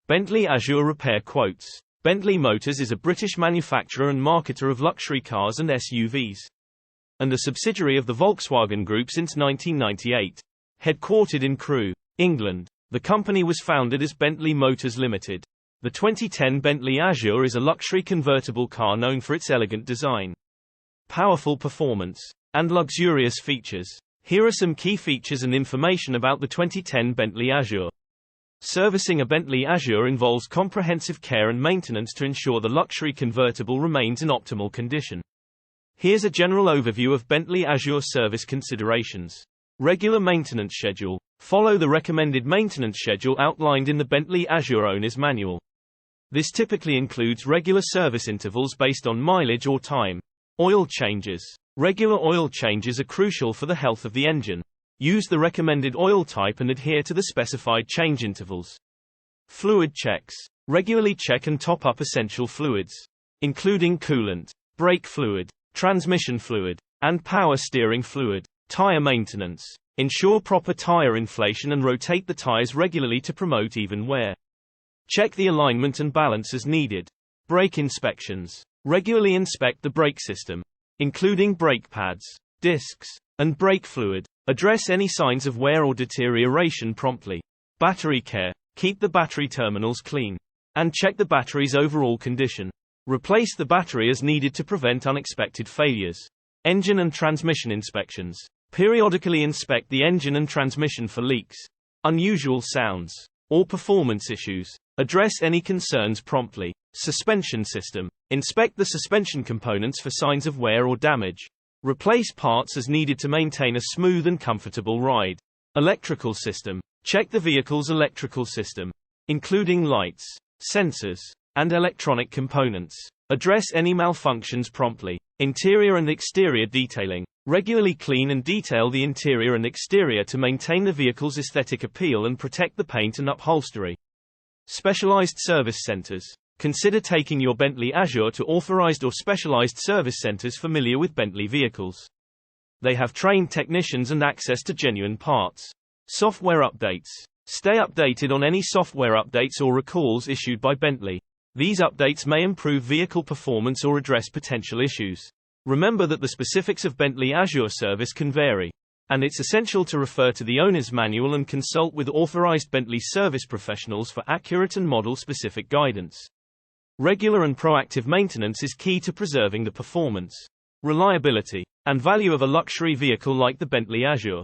Bentley Azure repair quotes. Bentley Motors is a British manufacturer and marketer of luxury cars and SUVs, and a subsidiary of the Volkswagen Group since 1998. Headquartered in Crewe, England, the company was founded as Bentley Motors Limited. The 2010 Bentley Azure is a luxury convertible car known for its elegant design, powerful performance, and luxurious features. Here are some key features and information about the 2010 Bentley Azure. Servicing a Bentley Azure involves comprehensive care and maintenance to ensure the luxury convertible remains in optimal condition. Here's a general overview of Bentley Azure service considerations. Regular maintenance schedule. Follow the recommended maintenance schedule outlined in the Bentley Azure Owner's Manual. This typically includes regular service intervals based on mileage or time. Oil changes. Regular oil changes are crucial for the health of the engine. Use the recommended oil type and adhere to the specified change intervals. Fluid checks. Regularly check and top up essential fluids, including coolant, brake fluid, transmission fluid, and power steering fluid. Tire maintenance. Ensure proper tire inflation and rotate the tires regularly to promote even wear. Check the alignment and balance as needed. Brake inspections. Regularly inspect the brake system, including brake pads, discs, and brake fluid. Address any signs of wear or deterioration promptly. Battery care. Keep the battery terminals clean, and check the battery's overall condition. Replace the battery as needed to prevent unexpected failures. Engine and transmission inspections. Periodically inspect the engine and transmission for leaks, unusual sounds, or performance issues. Address any concerns promptly. Suspension system. Inspect the suspension components for signs of wear or damage. Replace parts as needed to maintain a smooth and comfortable ride. Electrical system. Check the vehicle's electrical system, including lights, sensors, and electronic components. Address any malfunctions promptly. Interior and exterior detailing. Regularly clean and detail the interior and exterior to maintain the vehicle's aesthetic appeal and protect the paint and upholstery. Specialized service centers. Consider taking your Bentley Azure to authorized or specialized service centers familiar with Bentley vehicles. They have trained technicians and access to genuine parts. Software updates. Stay updated on any software updates or recalls issued by Bentley. These updates may improve vehicle performance or address potential issues. Remember that the specifics of Bentley Azure service can vary, and it's essential to refer to the owner's manual and consult with authorized Bentley service professionals for accurate and model-specific guidance. Regular and proactive maintenance is key to preserving the performance, reliability, and value of a luxury vehicle like the Bentley Azure.